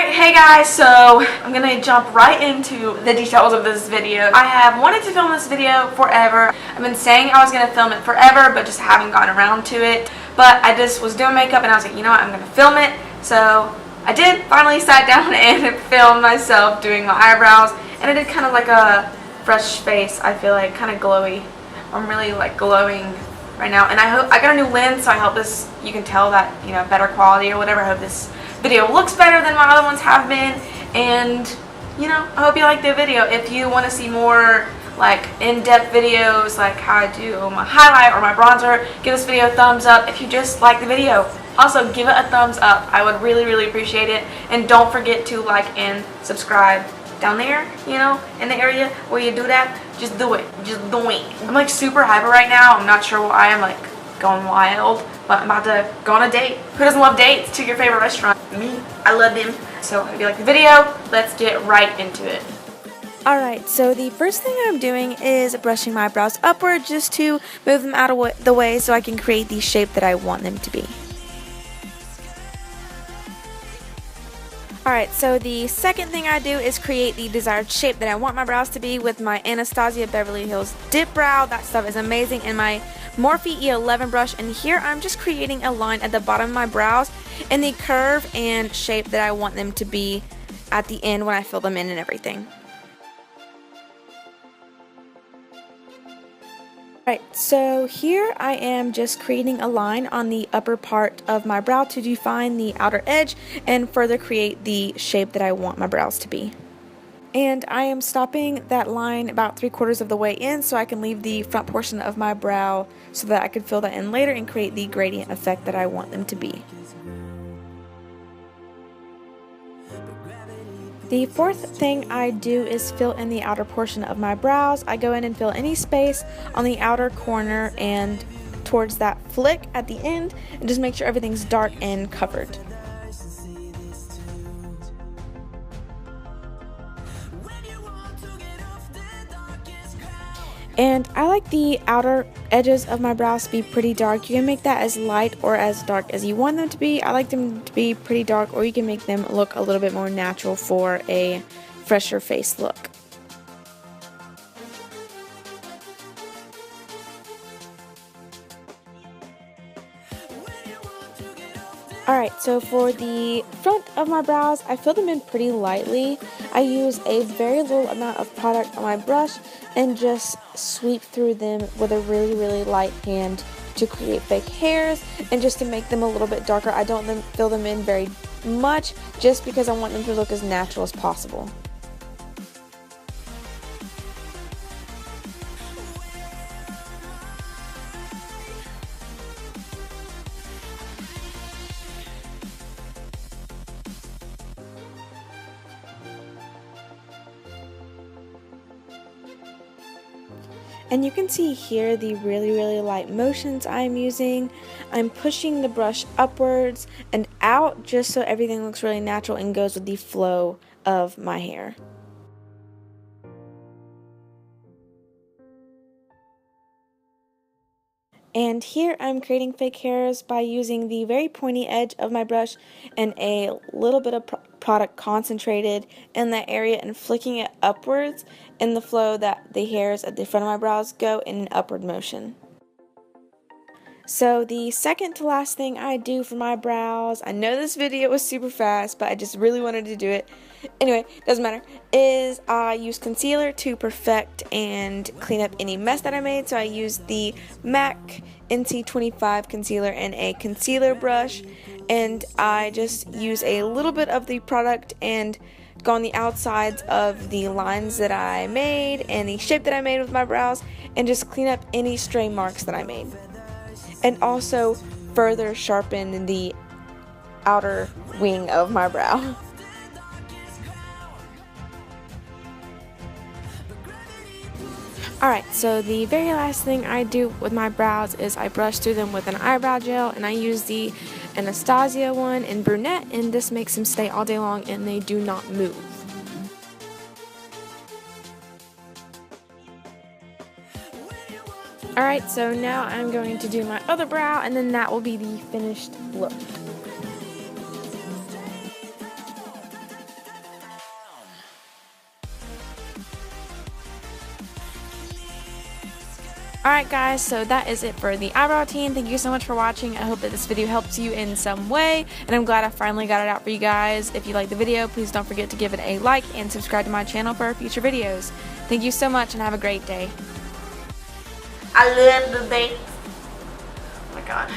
Alright, hey guys, so I'm gonna jump right into the details of this video. I have wanted to film this video forever. I've been saying I was gonna film it forever, but just haven't gotten around to it. But I just was doing makeup and I was like, you know what, I'm gonna film it. So I did finally sat down and filmed myself doing my eyebrows, and I did kind of like a fresh face. I feel like kind of glowy. I'm really like glowing right now, and I got a new lens, so I hope this, you can tell that, you know, better quality or whatever. I hope this video looks better than my other ones have been, and you know, I hope you like the video. If you want to see more like in-depth videos like how I do my highlight or my bronzer, give this video a thumbs up. If you just like the video, also give it a thumbs up. I would really appreciate it, and don't forget to like and subscribe down there, you know, in the area where you do that. Just do it. Just do it. I'm like super hyper right now. I'm not sure why. I'm like going wild, but I'm about to go on a date. Who doesn't love dates to your favorite restaurant? Me. I love them. So if you like the video, let's get right into it. Alright, so the first thing I'm doing is brushing my brows upward just to move them out of the way so I can create the shape that I want them to be. Alright, so the second thing I do is create the desired shape that I want my brows to be with my Anastasia Beverly Hills Dip Brow. That stuff is amazing, and my Morphe E11 brush, and here I'm just creating a line at the bottom of my brows in the curve and shape that I want them to be at the end when I fill them in and everything. Alright, so here I am just creating a line on the upper part of my brow to define the outer edge and further create the shape that I want my brows to be. And I am stopping that line about 3/4 of the way in so I can leave the front portion of my brow so that I can fill that in later and create the gradient effect that I want them to be. The fourth thing I do is fill in the outer portion of my brows. I go in and fill any space on the outer corner and towards that flick at the end, and just make sure everything's dark and covered. And I like the outer edges of my brows to be pretty dark. You can make that as light or as dark as you want them to be. I like them to be pretty dark, or you can make them look a little bit more natural for a fresher face look. Alright, so for the front of my brows, I fill them in pretty lightly. I use a very little amount of product on my brush and just sweep through them with a really light hand to create fake hairs and just to make them a little bit darker. I don't fill them in very much just because I want them to look as natural as possible. And you can see here the really light motions I'm using. I'm pushing the brush upwards and out just so everything looks really natural and goes with the flow of my hair. And here I'm creating fake hairs by using the very pointy edge of my brush and a little bit of product concentrated in that area and flicking it upwards in the flow that the hairs at the front of my brows go in an upward motion. So the second to last thing I do for my brows, I know this video was super fast, but I just really wanted to do it. Anyway, doesn't matter, is I use concealer to perfect and clean up any mess that I made. So I use the MAC NC25 concealer and a concealer brush, and I just use a little bit of the product and go on the outsides of the lines that I made and the shape that I made with my brows and just clean up any stray marks that I made. And also further sharpen the outer wing of my brow. Alright, so the very last thing I do with my brows is I brush through them with an eyebrow gel, and I use the Anastasia one in brunette, and this makes them stay all day long and they do not move. Alright, so now I'm going to do my other brow, and then that will be the finished look. Alright guys, so that is it for the eyebrow routine. Thank you so much for watching. I hope that this video helps you in some way, and I'm glad I finally got it out for you guys. If you liked the video, please don't forget to give it a like and subscribe to my channel for future videos. Thank you so much and have a great day. I love the date. Oh my god.